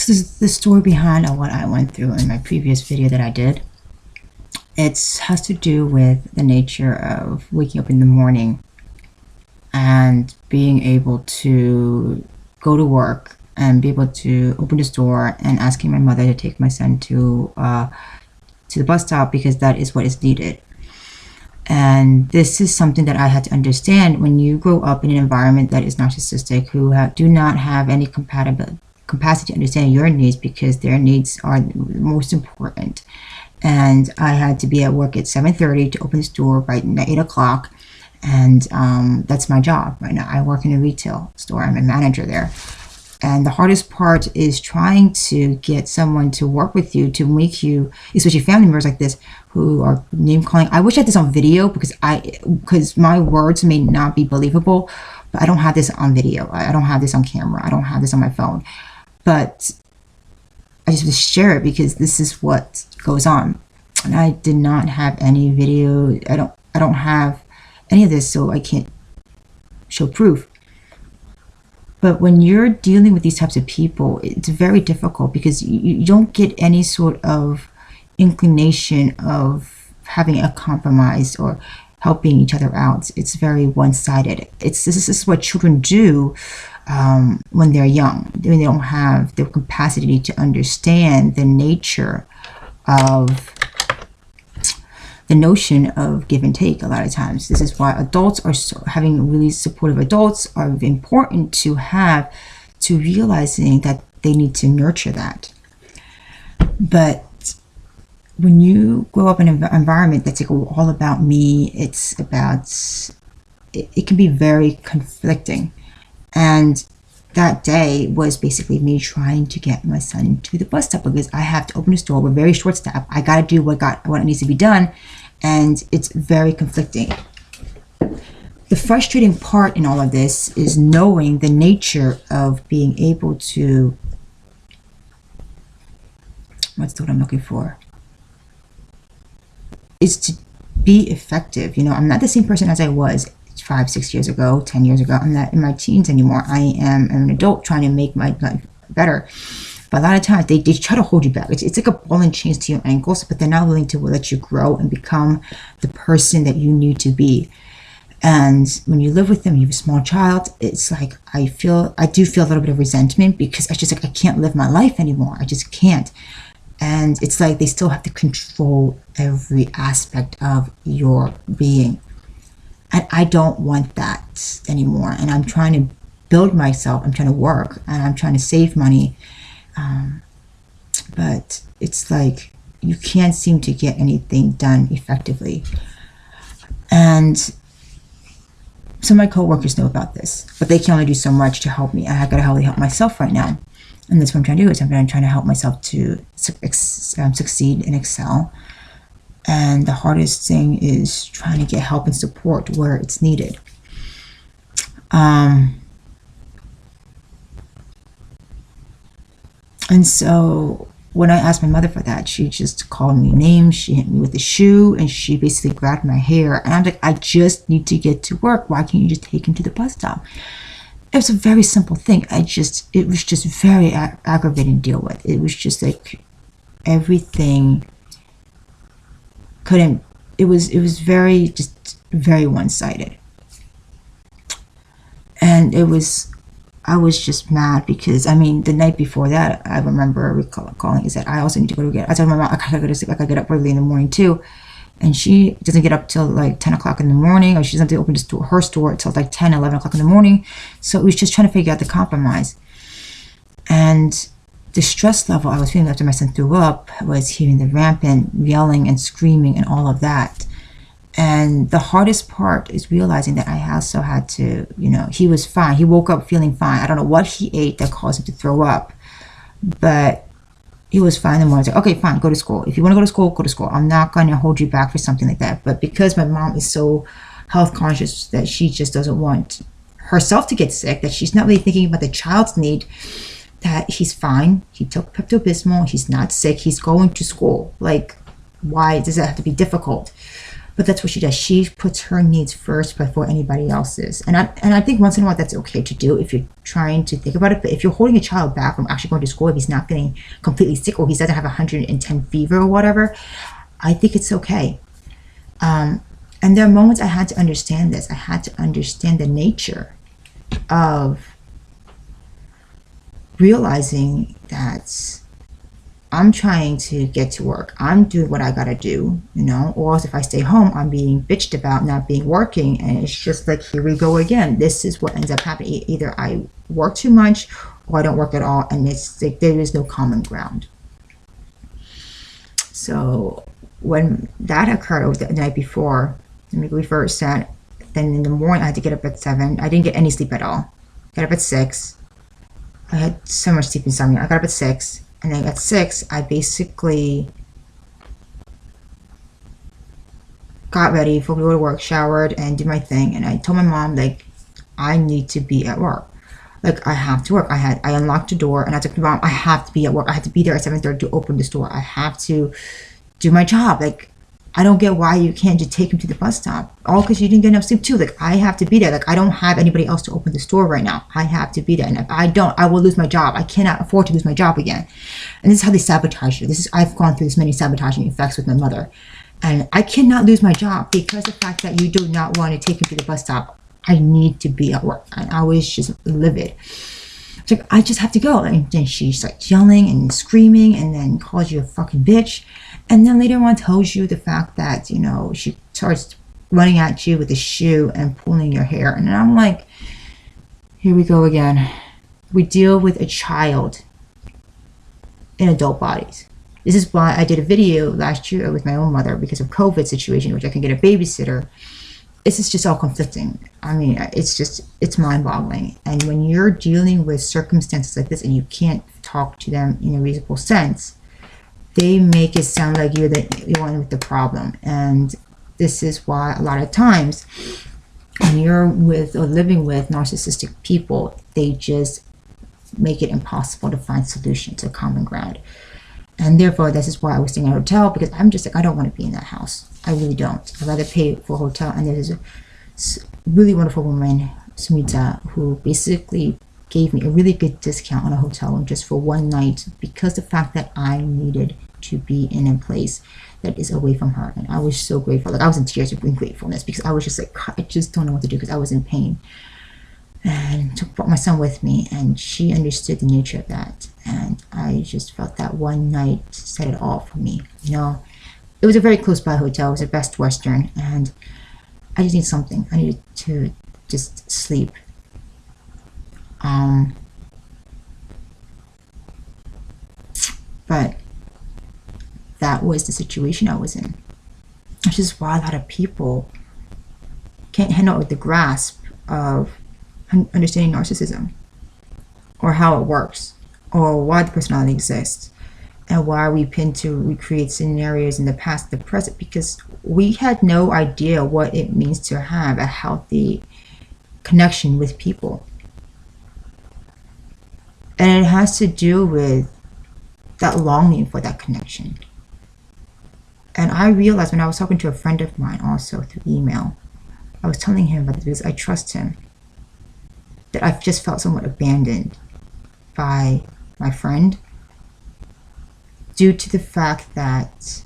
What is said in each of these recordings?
So this is the story behind what I went through in my previous video that I did. It has to do with the nature of waking up in the morning and being able to go to work and be able to open the store and asking my mother to take my son to the bus stop because that is what is needed. And this is something that I had to understand when you grow up in an environment that is narcissistic, who do not have any capacity to understand your needs because their needs are most important. And I had to be at work at 7:30 to open the store right at 8 o'clock. And that's my job right now. I work in a retail store. I'm a manager there. And the hardest part is trying to get someone to work with you, to make you, especially family members like this who are name calling. I wish I had this on video because my words may not be believable, but I don't have this on video. I don't have this on camera. I don't have this on my phone. But I just want to share it because this is what goes on. And I did not have any video. I don't have any of this, so I can't show proof. But when you're dealing with these types of people, it's very difficult because you don't get any sort of inclination of having a compromise or helping each other out. It's very one-sided. This is what children do when they're young. When they don't have the capacity to understand the nature of the notion of give and take. A lot of times this is why adults are having really supportive adults are important to have, to realizing that they need to nurture that. But when you grow up in an environment that's like all about me, it's about, it can be very conflicting. And that day was basically me trying to get my son to the bus stop because I have to open the store. We're very short staffed. I got to do what needs to be done. And it's very conflicting. The frustrating part in all of this is knowing the nature of being able to, what's the word I'm looking for? Is to be effective. You know, I'm not the same person as I was 5-6 years ago, 10 years ago. I'm not in my teens anymore. I am an adult trying to make my life better. But a lot of times they try to hold you back. It's like a ball and chains to your ankles, but they're not willing to let you grow and become the person that you need to be. And when you live with them, you have a small child, it's like I do feel a little bit of resentment because I can't live my life anymore. I just can't. And it's like they still have to control every aspect of your being. And I don't want that anymore. And I'm trying to build myself. I'm trying to work and I'm trying to save money. But it's like you can't seem to get anything done effectively. And some of my coworkers know about this, but they can only do so much to help me. I gotta help myself right now. And that's what I'm trying to do, is I'm trying to help myself to succeed and excel. And the hardest thing is trying to get help and support where it's needed. And so when I asked my mother for that, she just called me names. She hit me with a shoe and she basically grabbed my hair. And I'm like, I just need to get to work. Why can't you just take him to the bus stop? It was a very simple thing. It was just very aggravating to deal with. It was just like everything it was very one-sided. And I was just mad because, I mean, the night before that, I remember calling and said, I also need to go to get, I told my mom, I gotta go to sleep, I gotta get up early in the morning too. And she doesn't get up till like 10 o'clock in the morning, or she doesn't have to open her store until like 10, 11 o'clock in the morning. So it was just trying to figure out the compromise. And the stress level I was feeling after my son threw up was hearing the rampant yelling and screaming and all of that. And the hardest part is realizing that I also had to, he was fine. He woke up feeling fine. I don't know what he ate that caused him to throw up, but he was fine in the morning. I was like, okay, fine, go to school. If you want to go to school, go to school. I'm not going to hold you back for something like that. But because my mom is so health conscious that she just doesn't want herself to get sick, that she's not really thinking about the child's need, that he's fine. He took Pepto-Bismol. He's not sick. He's going to school. Like, why does that have to be difficult? But that's what she does. She puts her needs first before anybody else's. And I think once in a while that's okay to do if you're trying to think about it. But if you're holding a child back from actually going to school, if he's not getting completely sick or he doesn't have 110 fever or whatever, I think it's okay. And there are moments I had to understand this. I had to understand the nature of realizing that I'm trying to get to work. I'm doing what I gotta do, you know, or else if I stay home, I'm being bitched about not being working. And it's just like, here we go again. This is what ends up happening. Either I work too much or I don't work at all. And it's like, there is no common ground. So when that occurred over the night before, we first sat, then in the morning I had to get up at 7. I didn't get any sleep at all. Got up at 6. I had so much sleep insomnia. I got up at 6. And then at 6, I basically got ready for me to go to work, showered, and did my thing. And I told my mom, like, I need to be at work. Like, I have to work. I unlocked the door, and I told my mom, I have to be at work. I have to be there at 7:30 to open this door. I have to do my job. Like, I don't get why you can't just take him to the bus stop. All because you didn't get enough sleep too. Like, I have to be there. Like, I don't have anybody else to open the store right now. I have to be there. And if I don't, I will lose my job. I cannot afford to lose my job again. And this is how they sabotage you. I've gone through this many sabotaging effects with my mother. And I cannot lose my job because of the fact that you do not want to take me to the bus stop. I need to be at work. And I was just livid. It's like, I just have to go. And then she's like yelling and screaming and then calls you a fucking bitch. And then later on tells you the fact that, you know, she starts running at you with a shoe and pulling your hair. And I'm like, here we go again. We deal with a child in adult bodies. This is why I did a video last year with my own mother because of COVID situation, which I can get a babysitter. This is just all conflicting. I mean, it's mind-boggling. And when you're dealing with circumstances like this and you can't talk to them in a reasonable sense, they make it sound like you're the one with the problem. And this is why a lot of times when you're with or living with narcissistic people, they just make it impossible to find solutions or common ground. And therefore, this is why I was staying at a hotel, because I'm just like, I don't want to be in that house. I really don't. I'd rather pay for a hotel. And there's a really wonderful woman, Sumita, who basically gave me a really good discount on a hotel room just for one night because the fact that I needed to be in a place that is away from her. And I was so grateful. Like, I was in tears of gratefulness because I was just like, I just don't know what to do because I was in pain. And so brought my son with me, and she understood the nature of that. And I just felt that one night set it all for me. You know, it was a very close by hotel. It was a Best Western, and I just needed something. I needed to just sleep. But that was the situation I was in, which is why a lot of people can't handle the grasp of understanding narcissism, or how it works, or why the personality exists, and why we tend to recreate scenarios in the past, the present, because we had no idea what it means to have a healthy connection with people. And it has to do with that longing for that connection. And I realized when I was talking to a friend of mine also through email, I was telling him about this because I trust him, that I've just felt somewhat abandoned by my friend due to the fact that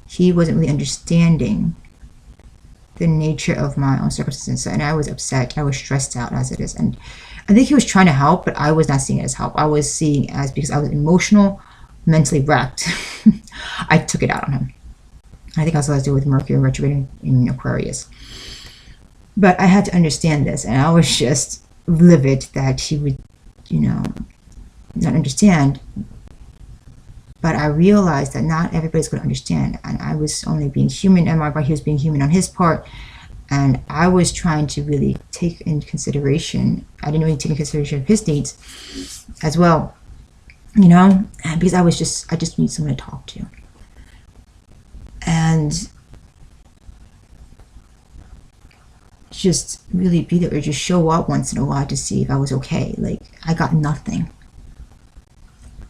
he wasn't really understanding the nature of my own circumstances. And I was upset. I was stressed out as it is. And I think he was trying to help, but I was not seeing it as help. I was seeing it as, because I was emotional, mentally wrecked, I took it out on him. I think also has to do with Mercury retrograde in Aquarius. But I had to understand this, and I was just livid that he would, you know, not understand. But I realized that not everybody's going to understand, and I was only being human, and he was being human on his part, and I was trying to really take into consideration. I didn't really take into consideration of his needs as well, you know, and because I just need someone to talk to, and just really be there, or just show up once in a while to see if I was okay. Like, I got nothing.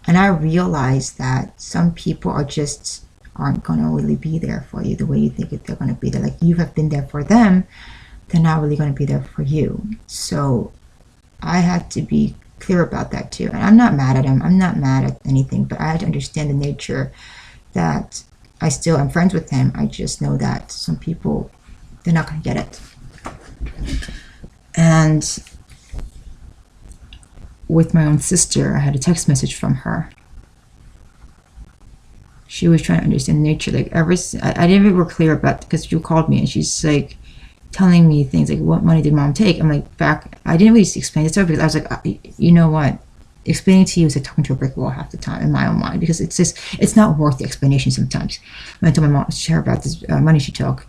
And I realized that some people are just aren't going to really be there for you the way you think they're going to be there. Like you have been there for them, they're not really going to be there for you. So I had to be clear about that too. And I'm not mad at him. I'm not mad at anything, but I had to understand the nature that I still am friends with him. I just know that some people, they're not going to get it. And with my own sister, I had a text message from her. She was trying to understand the nature. Like I didn't even were clear about, because you called me and she's like telling me things like, what money did mom take? I'm like, I didn't really explain this to her because I was like, you know what? Explaining to you is like talking to a brick wall half the time in my own mind, because it's not worth the explanation sometimes. When I told my mom to share about this money she took,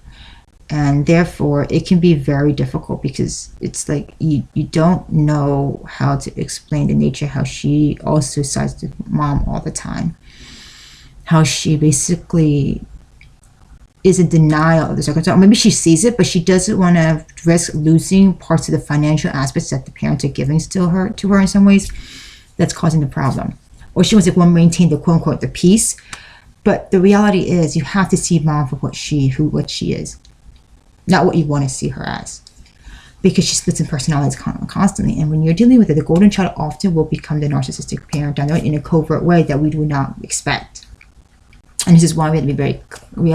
and therefore it can be very difficult because it's like you don't know how to explain the nature, how she also sides to mom all the time, how she basically is in denial of the circumstance. Or maybe she sees it, but she doesn't want to risk losing parts of the financial aspects that the parents are giving to her in some ways. That's causing the problem. Or she wants to maintain the quote unquote the peace. But the reality is you have to see mom for what she is, not what you want to see her as, because she splits in personalities constantly. And when you're dealing with it, the golden child often will become the narcissistic parent down there in a covert way that we do not expect. And this is why we have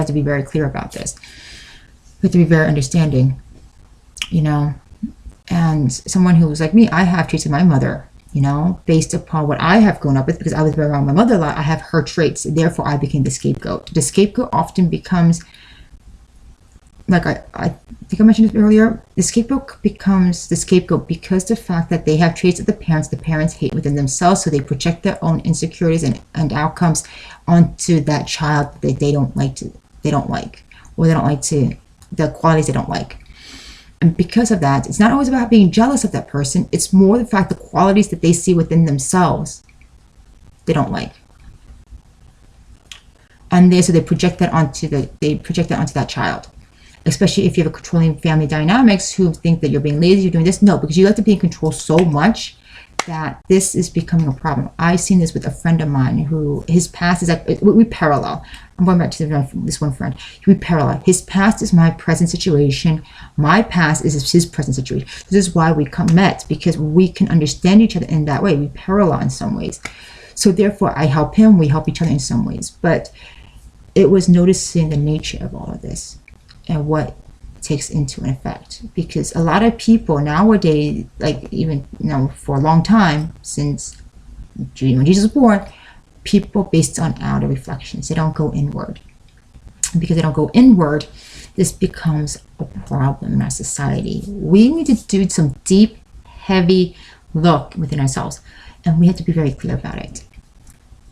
to be very clear about this. We have to be very understanding, and someone who was like me, I have traits of my mother, based upon what I have grown up with, because I was around my mother a lot. I have her traits, therefore I became the scapegoat. The scapegoat often becomes, like I think I mentioned this earlier, the scapegoat becomes the scapegoat because the fact that they have traits of the parents hate within themselves, so they project their own insecurities and outcomes onto that child that they don't like, the qualities they don't like. And because of that, it's not always about being jealous of that person. It's more the fact the qualities that they see within themselves they don't like. And so they project that onto that child. Especially if you have a controlling family dynamics who think that you're being lazy, you're doing this. No, because you like to be in control so much that this is becoming a problem. I've seen this with a friend of mine who, his past is like, we parallel. I'm going back to this one friend. We parallel. His past is my present situation. My past is his present situation. This is why we met, because we can understand each other in that way. We parallel in some ways. So therefore, I help him, we help each other in some ways. But it was noticing the nature of all of this and what takes into an effect, because a lot of people nowadays, like even for a long time since when Jesus was born, people based on outer reflections, they don't go inward. Because they don't go inward, this becomes a problem in our society. We need to do some deep, heavy look within ourselves, and we have to be very clear about it.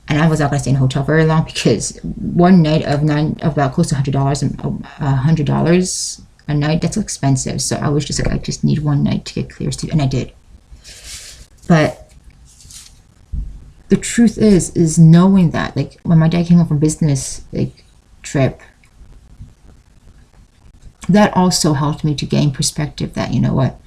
And I was not going to stay in a hotel very long, because one night of about close to $100 and $100 a night, that's expensive. So I was just like, I just need one night to get clear sleep, and I did. But the truth is knowing that, like when my dad came home from business trip, that also helped me to gain perspective that, you know what,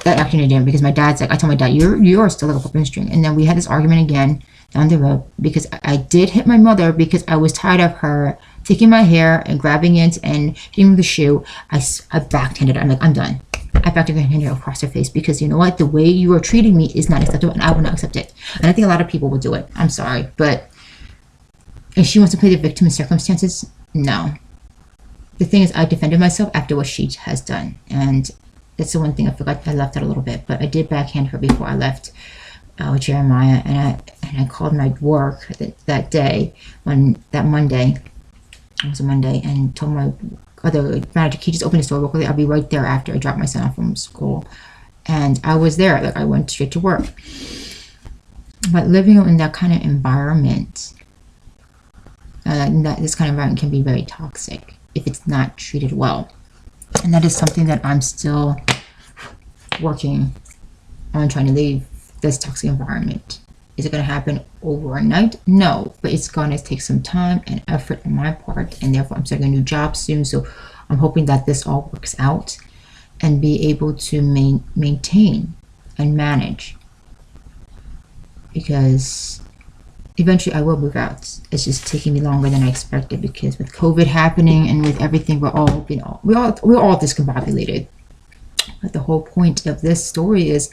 that actually didn't, because my dad's like, I told my dad, you're still like a puppet string. And then we had this argument again down the road, because I did hit my mother because I was tired of her taking my hair and grabbing it and hitting the shoe. I backhanded her. I'm like, I'm done. I backhanded her across her face, because you know what? The way you are treating me is not acceptable, and I will not accept it. And I think a lot of people will do it. I'm sorry. But if she wants to play the victim in circumstances, no. The thing is, I defended myself after what she has done. And that's the one thing I forgot. I left out a little bit. But I did backhand her before I left with Jeremiah. And I called my work that day, that Monday. It was a Monday, and told my other manager, can you just open the store real quickly? I'll be right there after I drop my son off from school. And I was there. Like, I went straight to work. But living in that kind of environment, this kind of environment can be very toxic if it's not treated well. And that is something that I'm still working on, trying to leave this toxic environment. Is it going to happen overnight? No, but it's going to take some time and effort on my part, and therefore I'm starting a new job soon, so I'm hoping that this all works out and be able to maintain and manage, because eventually I will move out. It's just taking me longer than I expected, because with COVID happening and with everything, we're all, you know, we're all discombobulated. But the whole point of this story is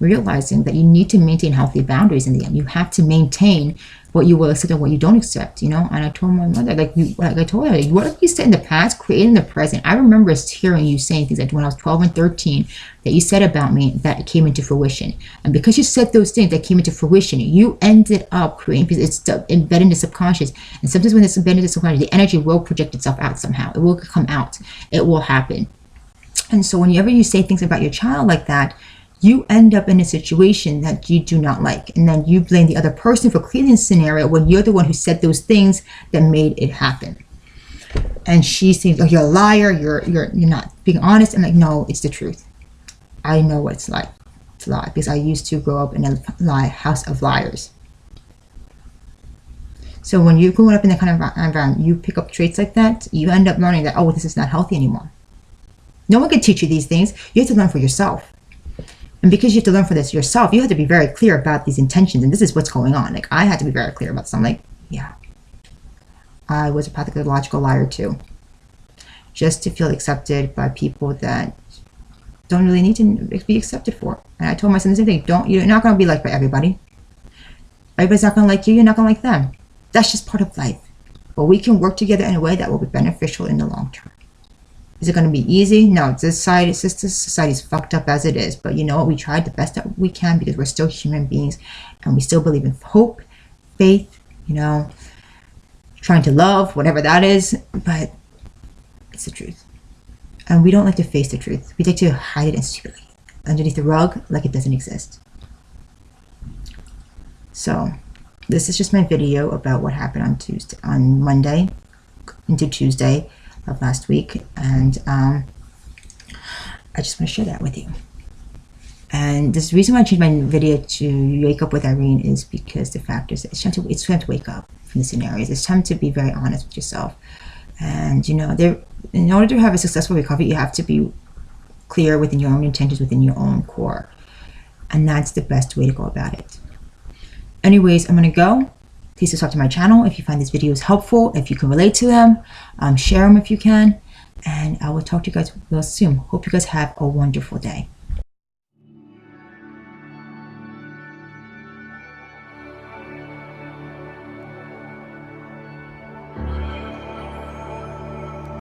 realizing that you need to maintain healthy boundaries in the end. You have to maintain what you will accept and what you don't accept, you know. And I told my mother, like I told her, what you said in the past, create in the present. I remember hearing you saying things like when I was 12 and 13 that you said about me that came into fruition. And because you said those things that came into fruition, you ended up creating, because it's embedded in the subconscious. And sometimes when it's embedded in the subconscious, the energy will project itself out somehow. It will come out. It will happen. And so whenever you say things about your child like that, you end up in a situation that you do not like. And then you blame the other person for creating the scenario when you're the one who said those things that made it happen. And she thinks, oh, you're a liar, you're not being honest. And like, no, it's the truth. I know what it's like to lie, because I used to grow up in a house of liars. So when you're growing up in that kind of environment, you pick up traits like that, you end up learning that, oh, this is not healthy anymore. No one can teach you these things. You have to learn for yourself. And because you have to learn for this yourself, you have to be very clear about these intentions. And this is what's going on. Like, I had to be very clear about something. Like, yeah, I was a pathological liar too. Just to feel accepted by people that don't really need to be accepted for. And I told my son the same thing. You're not going to be liked by everybody. Everybody's not going to like you. You're not going to like them. That's just part of life. But we can work together in a way that will be beneficial in the long term. Is it going to be easy? No, this society is fucked up as it is. But you know what? We tried the best that we can, because we're still human beings, and we still believe in hope, faith, you know, trying to love, whatever that is. But it's the truth. And we don't like to face the truth. We like to hide it and sweep it underneath the rug like it doesn't exist. So this is just my video about what happened on Monday into Tuesday of last week, and I just want to share that with you. And this reason why I changed my video to Wake Up with Irene is because the fact is it's time to wake up from the scenarios. It's time to be very honest with yourself. And you know, in order to have a successful recovery, you have to be clear within your own intentions, within your own core, and that's the best way to go about it. Anyways, I'm gonna go. Please subscribe to my channel if you find these videos helpful, if you can relate to them. Share them if you can. And I will talk to you guys real soon. Hope you guys have a wonderful day.